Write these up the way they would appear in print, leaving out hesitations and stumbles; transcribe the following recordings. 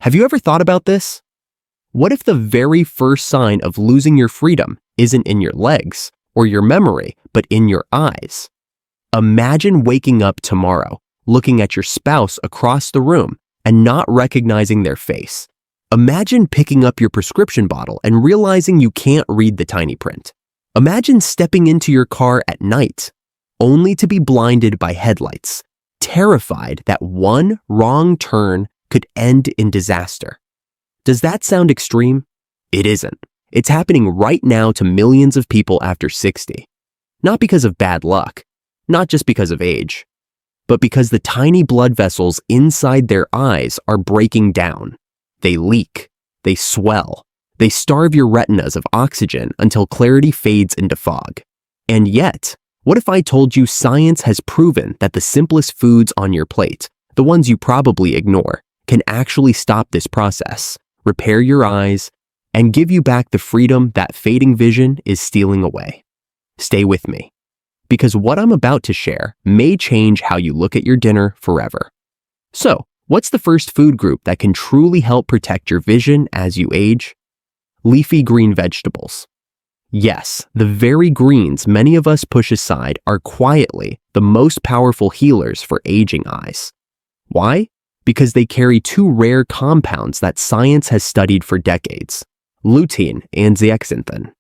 Have you ever thought about this? What if the very first sign of losing your freedom isn't in your legs or your memory, but in your eyes? Imagine waking up tomorrow, looking at your spouse across the room and not recognizing their face. Imagine picking up your prescription bottle and realizing you can't read the tiny print. Imagine stepping into your car at night, only to be blinded by headlights, terrified that one wrong turn could end in disaster. Does that sound extreme? It isn't. It's happening right now to millions of people after 60. Not because of bad luck, not just because of age, but because the tiny blood vessels inside their eyes are breaking down. They leak, they swell, they starve your retinas of oxygen until clarity fades into fog. And yet, what if I told you science has proven that the simplest foods on your plate, the ones you probably ignore, can actually stop this process, repair your eyes, and give you back the freedom that fading vision is stealing away? Stay with me, because what I'm about to share may change how you look at your dinner forever. So, what's the first food group that can truly help protect your vision as you age? Leafy green vegetables. Yes, the very greens many of us push aside are quietly the most powerful healers for aging eyes. Why? Because they carry two rare compounds that science has studied for decades: lutein and zeaxanthin.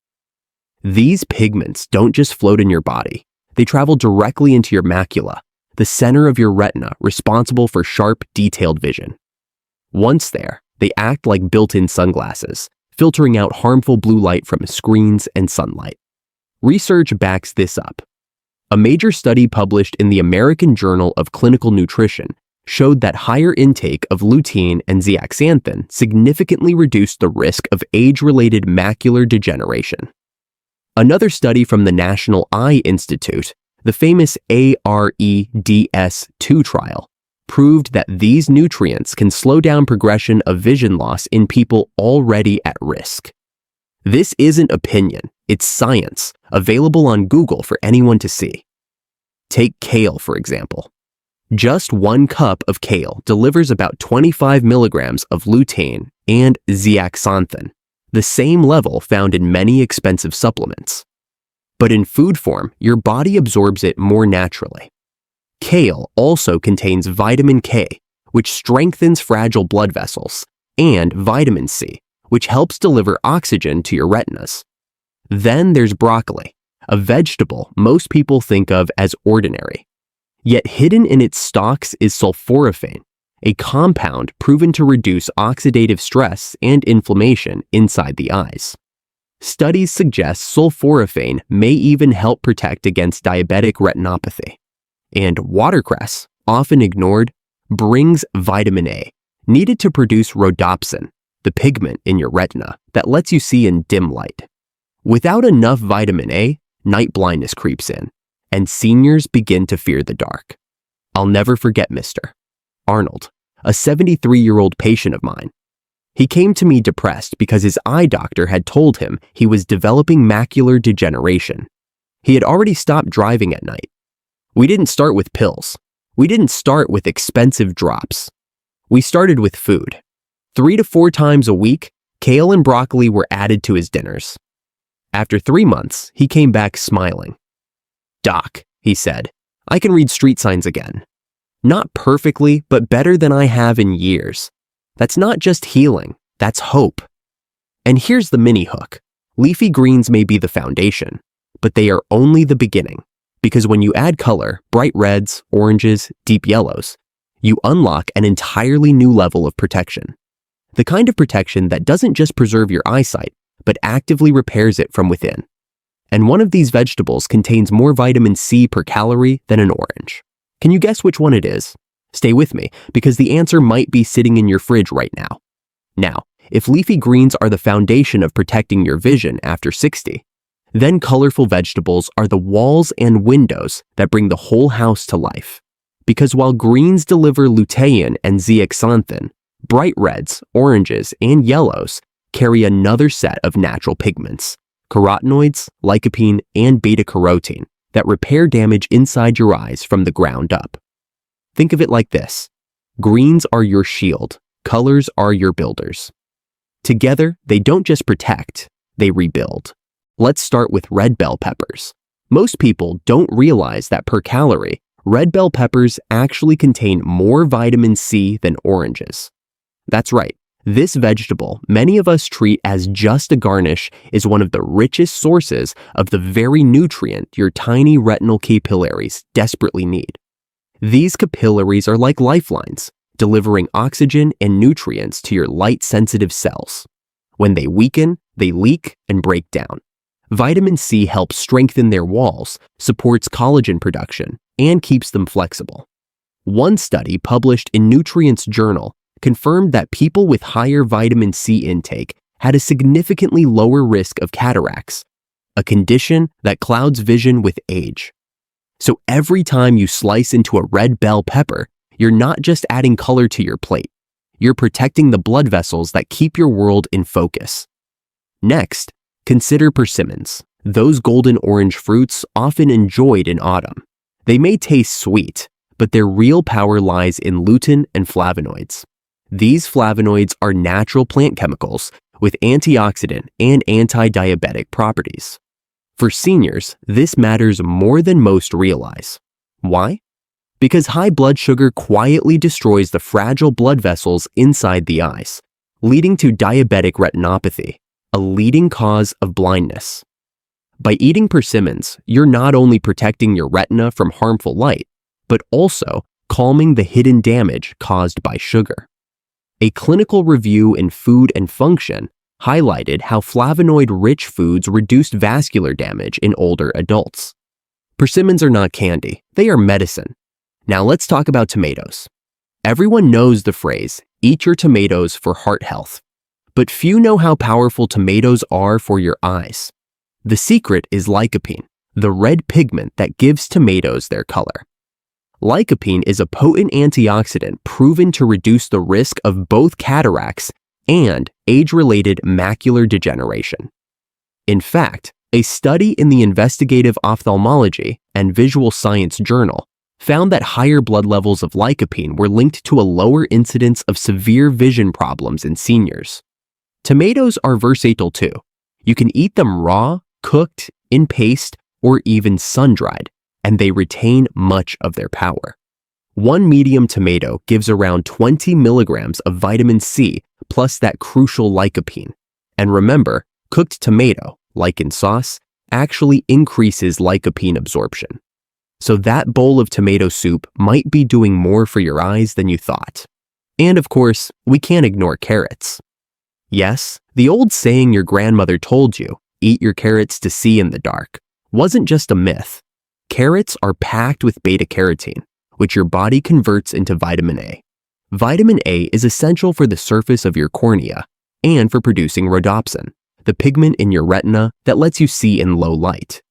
These pigments don't just float in your body, they travel directly into your macula, the center of your retina responsible for sharp, detailed vision. Once there, they act like built-in sunglasses, filtering out harmful blue light from screens and sunlight. Research backs this up. A major study published in the American Journal of Clinical Nutrition showed that higher intake of lutein and zeaxanthin significantly reduced the risk of age-related macular degeneration. Another study from the National Eye Institute, the famous AREDS2 trial, proved that these nutrients can slow down progression of vision loss in people already at risk. This isn't opinion, it's science, available on Google for anyone to see. Take kale, for example. Just 1 cup of kale delivers about 25 milligrams of lutein and zeaxanthin, the same level found in many expensive supplements. But in food form, your body absorbs it more naturally. Kale also contains vitamin K, which strengthens fragile blood vessels, and vitamin C, which helps deliver oxygen to your retinas. Then there's broccoli, a vegetable most people think of as ordinary. Yet hidden in its stalks is sulforaphane, a compound proven to reduce oxidative stress and inflammation inside the eyes. Studies suggest sulforaphane may even help protect against diabetic retinopathy. And watercress, often ignored, brings vitamin A, needed to produce rhodopsin, the pigment in your retina that lets you see in dim light. Without enough vitamin A, night blindness creeps in, and seniors begin to fear the dark. I'll never forget Mr. Arnold, a 73-year-old patient of mine. He came to me depressed because his eye doctor had told him he was developing macular degeneration. He had already stopped driving at night. We didn't start with pills. We didn't start with expensive drops. We started with food. 3 to 4 times a week, kale and broccoli were added to his dinners. After 3 months, he came back smiling. "Doc," he said, "I can read street signs again. Not perfectly, but better than I have in years. That's not just healing, that's hope." And here's the mini hook. Leafy greens may be the foundation, but they are only the beginning. Because when you add color, bright reds, oranges, deep yellows, you unlock an entirely new level of protection. The kind of protection that doesn't just preserve your eyesight, but actively repairs it from within. And one of these vegetables contains more vitamin C per calorie than an orange. Can you guess which one it is? Stay with me, because the answer might be sitting in your fridge right now. Now, if leafy greens are the foundation of protecting your vision after 60, then colorful vegetables are the walls and windows that bring the whole house to life. Because while greens deliver lutein and zeaxanthin, bright reds, oranges, and yellows carry another set of natural pigments, carotenoids, lycopene, and beta-carotene, that repair damage inside your eyes from the ground up. Think of it like this. Greens are your shield, Colors are your builders. Together, they don't just protect, they rebuild. Let's start with red bell peppers. Most people don't realize that per calorie, red bell peppers actually contain more vitamin C than oranges. That's right, this vegetable many of us treat as just a garnish is one of the richest sources of the very nutrient your tiny retinal capillaries desperately need. These capillaries are like lifelines, delivering oxygen and nutrients to your light-sensitive cells. When they weaken, they leak and break down. Vitamin C helps strengthen their walls, supports collagen production, and keeps them flexible. One study published in Nutrients Journal confirmed that people with higher vitamin C intake had a significantly lower risk of cataracts, a condition that clouds vision with age. So every time you slice into a red bell pepper, you're not just adding color to your plate, you're protecting the blood vessels that keep your world in focus. Next, consider persimmons, those golden orange fruits often enjoyed in autumn. They may taste sweet, but their real power lies in lutein and flavonoids. These flavonoids are natural plant chemicals with antioxidant and anti-diabetic properties. For seniors, this matters more than most realize. Why? Because high blood sugar quietly destroys the fragile blood vessels inside the eyes, leading to diabetic retinopathy, a leading cause of blindness. By eating persimmons, you're not only protecting your retina from harmful light, but also calming the hidden damage caused by sugar. A clinical review in Food and Function highlighted how flavonoid-rich foods reduced vascular damage in older adults. Persimmons are not candy, they are medicine. Now let's talk about tomatoes. Everyone knows the phrase, eat your tomatoes for heart health. But few know how powerful tomatoes are for your eyes. The secret is lycopene, the red pigment that gives tomatoes their color. Lycopene is a potent antioxidant proven to reduce the risk of both cataracts and age-related macular degeneration. In fact, a study in the Investigative Ophthalmology and Visual Science Journal found that higher blood levels of lycopene were linked to a lower incidence of severe vision problems in seniors. Tomatoes are versatile too. You can eat them raw, cooked, in paste, or even sun-dried, and they retain much of their power. One medium tomato gives around 20 milligrams of vitamin C plus that crucial lycopene. And remember, cooked tomato, like in sauce, actually increases lycopene absorption. So that bowl of tomato soup might be doing more for your eyes than you thought. And of course, we can't ignore carrots. Yes, the old saying your grandmother told you, eat your carrots to see in the dark, wasn't just a myth. Carrots are packed with beta-carotene, which your body converts into vitamin A. Vitamin A is essential for the surface of your cornea and for producing rhodopsin, the pigment in your retina that lets you see in low light.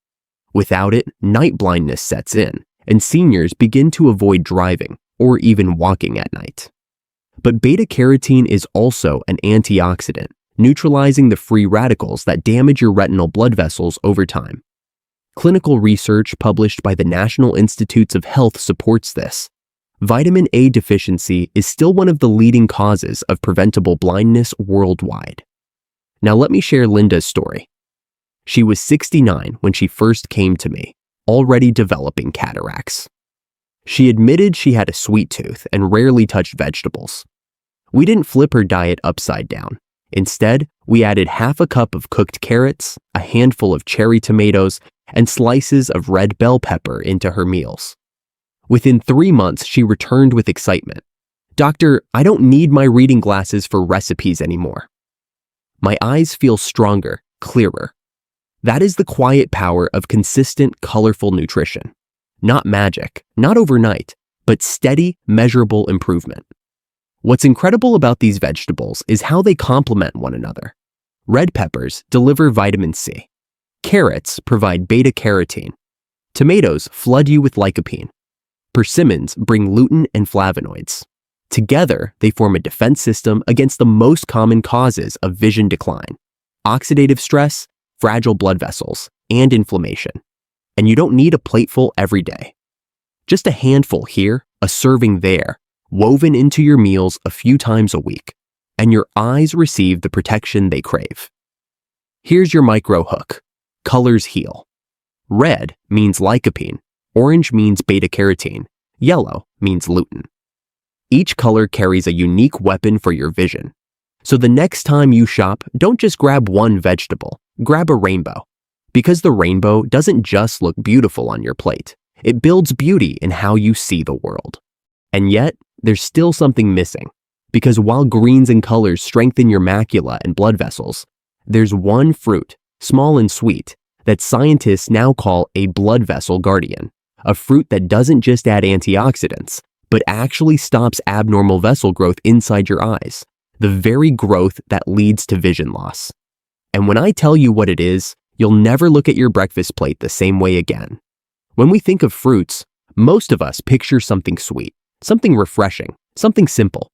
Without it, night blindness sets in, and seniors begin to avoid driving or even walking at night. But beta-carotene is also an antioxidant, neutralizing the free radicals that damage your retinal blood vessels over time. Clinical research published by the National Institutes of Health supports this. Vitamin A deficiency is still one of the leading causes of preventable blindness worldwide. Now let me share Linda's story. She was 69 when she first came to me, already developing cataracts. She admitted she had a sweet tooth and rarely touched vegetables. We didn't flip her diet upside down. Instead, we added half a cup of cooked carrots, a handful of cherry tomatoes, and slices of red bell pepper into her meals. Within 3 months, she returned with excitement. "Doctor, I don't need my reading glasses for recipes anymore. My eyes feel stronger, clearer." That is the quiet power of consistent, colorful nutrition. Not magic, not overnight, but steady, measurable improvement. What's incredible about these vegetables is how they complement one another. Red peppers deliver vitamin C. Carrots provide beta-carotene. Tomatoes flood you with lycopene. Persimmons bring lutein and flavonoids. Together, they form a defense system against the most common causes of vision decline: oxidative stress, fragile blood vessels, and inflammation. And you don't need a plateful every day. Just a handful here, a serving there, woven into your meals a few times a week, and your eyes receive the protection they crave. Here's your micro hook. Colors heal. Red means lycopene, orange means beta-carotene, yellow means lutein. Each color carries a unique weapon for your vision. So the next time you shop, don't just grab one vegetable, grab a rainbow. Because the rainbow doesn't just look beautiful on your plate, it builds beauty in how you see the world. And yet, there's still something missing. Because while greens and colors strengthen your macula and blood vessels, there's one fruit, small and sweet, that scientists now call a blood vessel guardian, a fruit that doesn't just add antioxidants, but actually stops abnormal vessel growth inside your eyes, the very growth that leads to vision loss. And when I tell you what it is, you'll never look at your breakfast plate the same way again. When we think of fruits, most of us picture something sweet, something refreshing, something simple.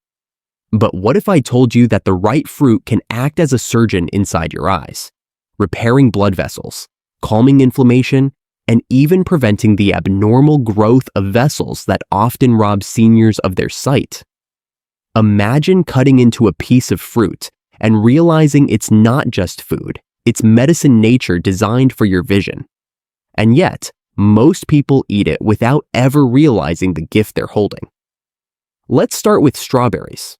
But what if I told you that the right fruit can act as a surgeon inside your eyes, repairing blood vessels, calming inflammation, and even preventing the abnormal growth of vessels that often rob seniors of their sight? Imagine cutting into a piece of fruit and realizing it's not just food, it's medicine nature designed for your vision. And yet, most people eat it without ever realizing the gift they're holding. Let's start with strawberries.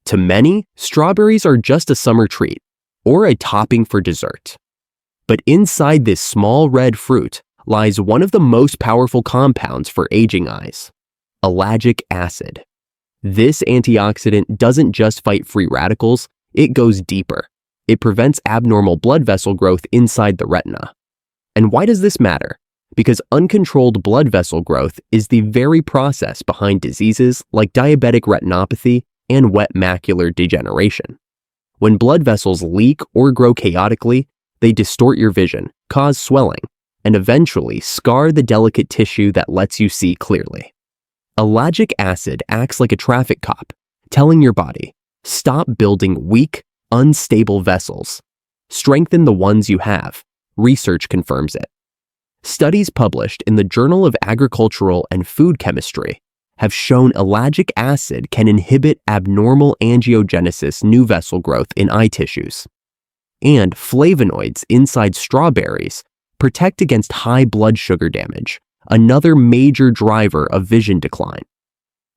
To many, strawberries are just a summer treat or a topping for dessert. But inside this small red fruit lies one of the most powerful compounds for aging eyes: ellagic acid. This antioxidant doesn't just fight free radicals, it goes deeper. It prevents abnormal blood vessel growth inside the retina. And why does this matter? Because uncontrolled blood vessel growth is the very process behind diseases like diabetic retinopathy and wet macular degeneration. When blood vessels leak or grow chaotically, they distort your vision, cause swelling, and eventually scar the delicate tissue that lets you see clearly. Ellagic acid acts like a traffic cop, telling your body, stop building weak, unstable vessels. Strengthen the ones you have. Research confirms it. Studies published in the Journal of Agricultural and Food Chemistry have shown ellagic acid can inhibit abnormal angiogenesis new vessel growth in eye tissues. And flavonoids inside strawberries protect against high blood sugar damage, another major driver of vision decline.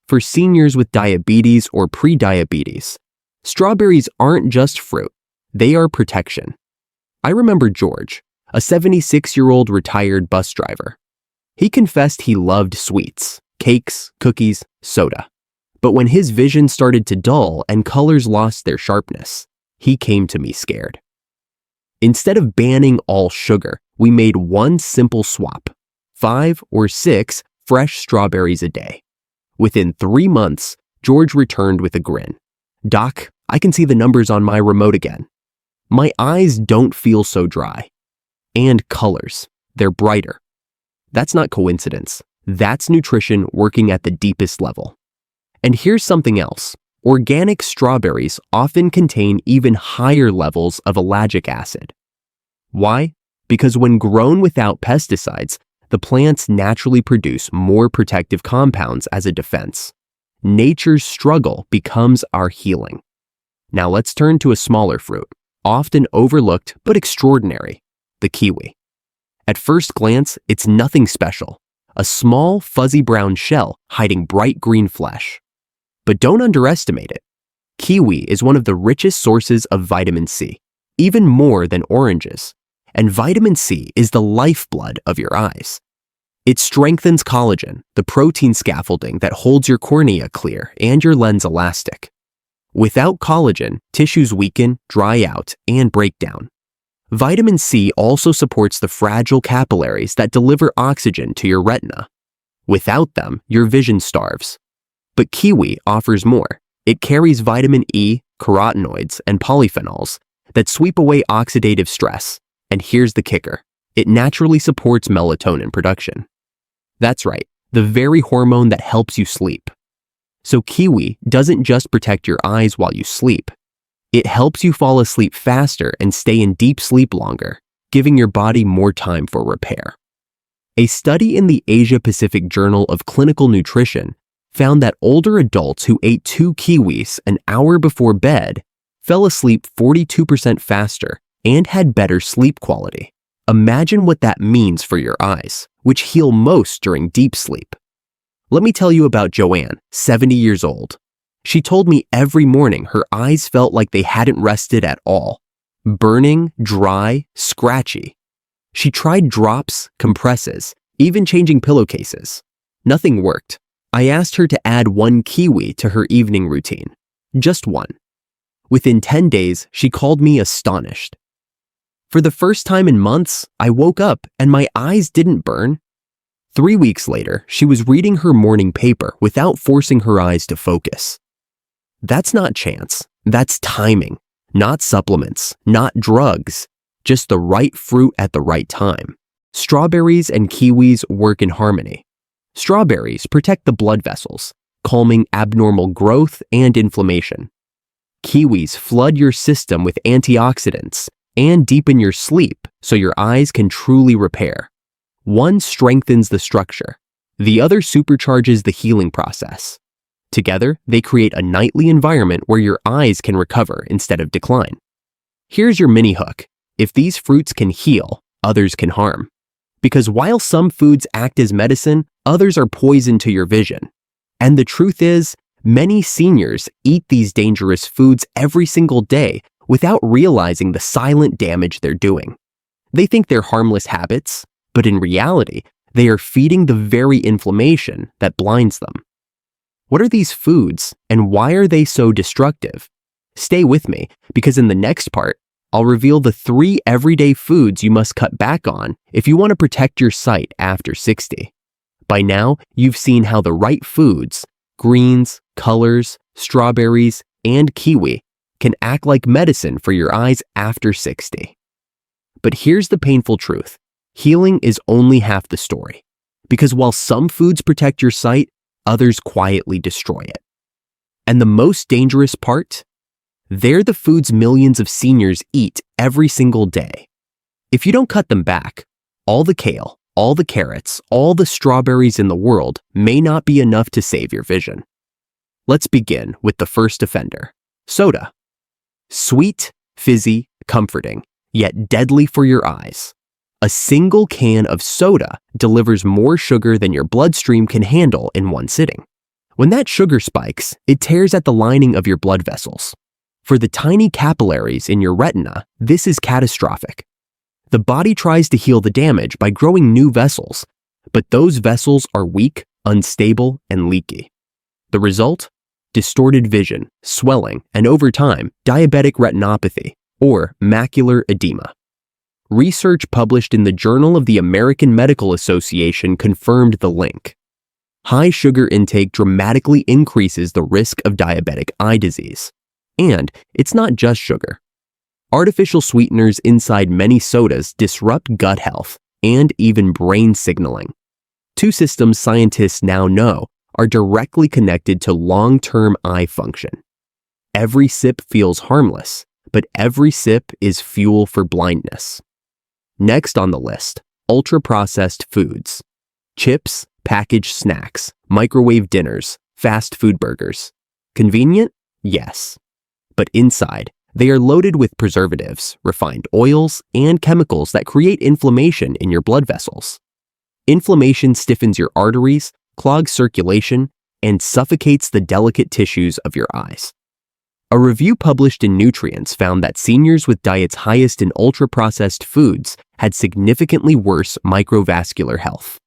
For seniors with diabetes or prediabetes, strawberries aren't just fruit, they are protection. I remember George, a 76-year-old retired bus driver. He confessed he loved sweets, cakes, cookies, soda. But when his vision started to dull and colors lost their sharpness, he came to me scared. Instead of banning all sugar, we made one simple swap: 5 or 6 fresh strawberries a day. Within 3 months, George returned with a grin. "Doc, I can see the numbers on my remote again. My eyes don't feel so dry." And colors, they're brighter. That's not coincidence. That's nutrition working at the deepest level. And here's something else. Organic strawberries often contain even higher levels of ellagic acid. Why? Because when grown without pesticides, the plants naturally produce more protective compounds as a defense. Nature's struggle becomes our healing. Now let's turn to a smaller fruit, often overlooked but extraordinary: the kiwi. At first glance, it's nothing special. A small, fuzzy brown shell hiding bright green flesh. But don't underestimate it. Kiwi is one of the richest sources of vitamin C, even more than oranges. And vitamin C is the lifeblood of your eyes. It strengthens collagen, the protein scaffolding that holds your cornea clear and your lens elastic. Without collagen, tissues weaken, dry out, and break down. Vitamin C also supports the fragile capillaries that deliver oxygen to your retina. Without them, your vision starves. But kiwi offers more. It carries vitamin E, carotenoids, and polyphenols that sweep away oxidative stress. And here's the kicker: it naturally supports melatonin production. That's right, the very hormone that helps you sleep. So kiwi doesn't just protect your eyes while you sleep. It helps you fall asleep faster and stay in deep sleep longer, giving your body more time for repair. A study in the Asia-Pacific Journal of Clinical Nutrition found that older adults who ate 2 kiwis an hour before bed fell asleep 42% faster and had better sleep quality. Imagine what that means for your eyes, which heal most during deep sleep. Let me tell you about Joanne, 70 years old. She told me every morning her eyes felt like they hadn't rested at all. Burning, dry, scratchy. She tried drops, compresses, even changing pillowcases. Nothing worked. I asked her to add 1 kiwi to her evening routine. Just 1. Within 10 days, she called me astonished. For the first time in months, I woke up and my eyes didn't burn. 3 weeks later, she was reading her morning paper without forcing her eyes to focus. That's not chance. That's timing. Not supplements, not drugs, just the right fruit at the right time. Strawberries and kiwis work in harmony. Strawberries protect the blood vessels, calming abnormal growth and inflammation. Kiwis flood your system with antioxidants and deepen your sleep so your eyes can truly repair. One strengthens the structure. The other supercharges the healing process. Together, they create a nightly environment where your eyes can recover instead of decline. Here's your mini hook. If these fruits can heal, others can harm. Because while some foods act as medicine, others are poison to your vision. And the truth is, many seniors eat these dangerous foods every single day without realizing the silent damage they're doing. They think they're harmless habits, but in reality, they are feeding the very inflammation that blinds them. What are these foods, and why are they so destructive? Stay with me, because in the next part, I'll reveal the 3 everyday foods you must cut back on if you want to protect your sight after 60. By now, you've seen how the right foods, greens, colors, strawberries, and kiwi, can act like medicine for your eyes after 60. But here's the painful truth. Healing is only half the story. Because while some foods protect your sight, others quietly destroy it. And the most dangerous part? They're the foods millions of seniors eat every single day. If you don't cut them back, all the kale, all the carrots, all the strawberries in the world may not be enough to save your vision. Let's begin with the first offender, soda. Sweet, fizzy, comforting, yet deadly for your eyes. A single can of soda delivers more sugar than your bloodstream can handle in one sitting. When that sugar spikes, it tears at the lining of your blood vessels. For the tiny capillaries in your retina, this is catastrophic. The body tries to heal the damage by growing new vessels, but those vessels are weak, unstable, and leaky. The result? Distorted vision, swelling, and over time, diabetic retinopathy, or macular edema. Research published in the Journal of the American Medical Association confirmed the link. High sugar intake dramatically increases the risk of diabetic eye disease. And it's not just sugar. Artificial sweeteners inside many sodas disrupt gut health and even brain signaling. 2 systems scientists now know are directly connected to long-term eye function. Every sip feels harmless, but every sip is fuel for blindness. Next on the list, ultra-processed foods. Chips, packaged snacks, microwave dinners, fast food burgers. Convenient? Yes. But inside, they are loaded with preservatives, refined oils, and chemicals that create inflammation in your blood vessels. Inflammation stiffens your arteries, clogs circulation, and suffocates the delicate tissues of your eyes. A review published in Nutrients found that seniors with diets highest in ultra-processed foods had significantly worse microvascular health.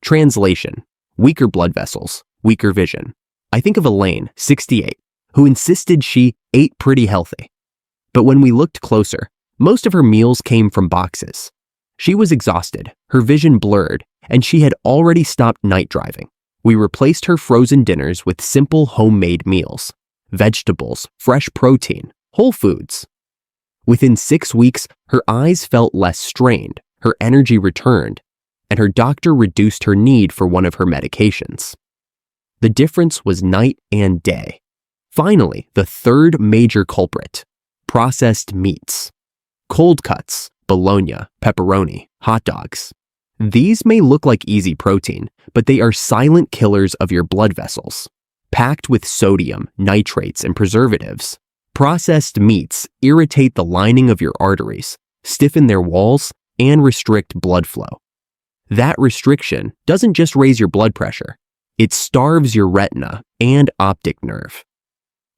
Translation: weaker blood vessels, weaker vision. I think of Elaine, 68, who insisted she ate pretty healthy. But when we looked closer, most of her meals came from boxes. She was exhausted, her vision blurred, and she had already stopped night driving. We replaced her frozen dinners with simple homemade meals. Vegetables, fresh protein, whole foods. Within 6 weeks, her eyes felt less strained, her energy returned, and her doctor reduced her need for one of her medications. The difference was night and day. Finally, the third major culprit: processed meats. Cold cuts, bologna, pepperoni, hot dogs. These may look like easy protein, but they are silent killers of your blood vessels. Packed with sodium, nitrates, and preservatives, processed meats irritate the lining of your arteries, stiffen their walls, and restrict blood flow. That restriction doesn't just raise your blood pressure, it starves your retina and optic nerve.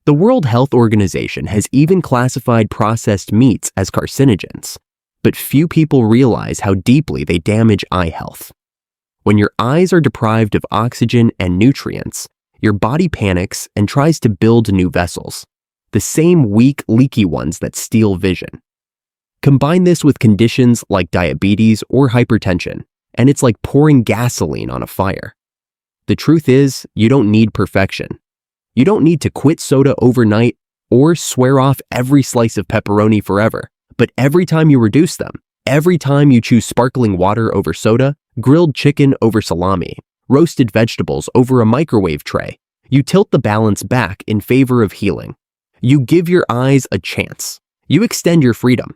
The World Health Organization has even classified processed meats as carcinogens, but few people realize how deeply they damage eye health. When your eyes are deprived of oxygen and nutrients, your body panics and tries to build new vessels, the same weak, leaky ones that steal vision. Combine this with conditions like diabetes or hypertension, and it's like pouring gasoline on a fire. The truth is, you don't need perfection. You don't need to quit soda overnight or swear off every slice of pepperoni forever, but every time you reduce them, every time you choose sparkling water over soda, grilled chicken over salami, roasted vegetables over a microwave tray, you tilt the balance back in favor of healing. You give your eyes a chance. You extend your freedom.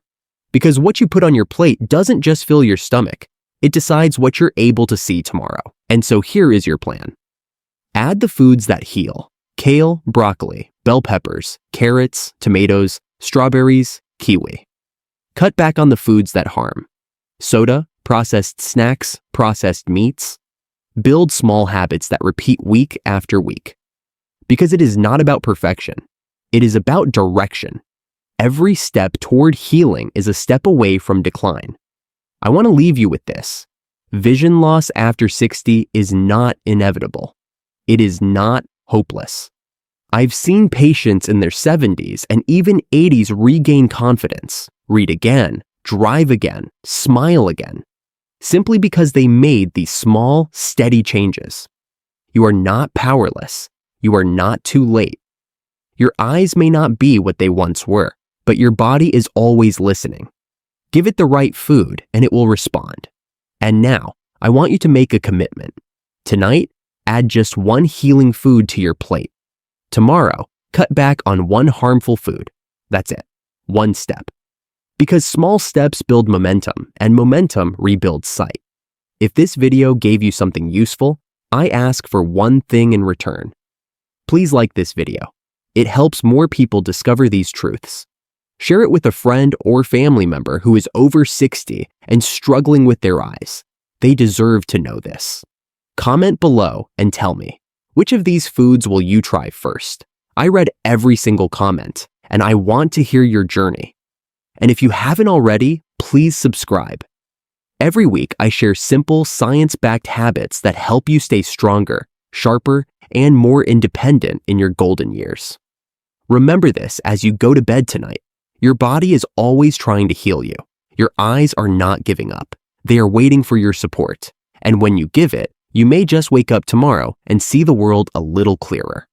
Because what you put on your plate doesn't just fill your stomach, it decides what you're able to see tomorrow. And so here is your plan. Add the foods that heal: kale, broccoli, bell peppers, carrots, tomatoes, strawberries, kiwi. Cut back on the foods that harm: soda, processed snacks, processed meats. Build small habits that repeat week after week. Because it is not about perfection, it is about direction. Every step toward healing is a step away from decline. I want to leave you with this. Vision loss after 60 is not inevitable. It is not hopeless. I've seen patients in their 70s and even 80s regain confidence, read again, drive again, smile again, simply because they made these small, steady changes. You are not powerless. You are not too late. Your eyes may not be what they once were, but your body is always listening. Give it the right food and it will respond. And now, I want you to make a commitment. Tonight, add just one healing food to your plate. Tomorrow, cut back on one harmful food. That's it. One step. Because small steps build momentum, and momentum rebuilds sight. If this video gave you something useful, I ask for one thing in return. Please like this video. It helps more people discover these truths. Share it with a friend or family member who is over 60 and struggling with their eyes. They deserve to know this. Comment below and tell me, which of these foods will you try first? I read every single comment, and I want to hear your journey. And if you haven't already, please subscribe. Every week, I share simple, science-backed habits that help you stay stronger, sharper, and more independent in your golden years. Remember this as you go to bed tonight. Your body is always trying to heal you. Your eyes are not giving up. They are waiting for your support. And when you give it, you may just wake up tomorrow and see the world a little clearer.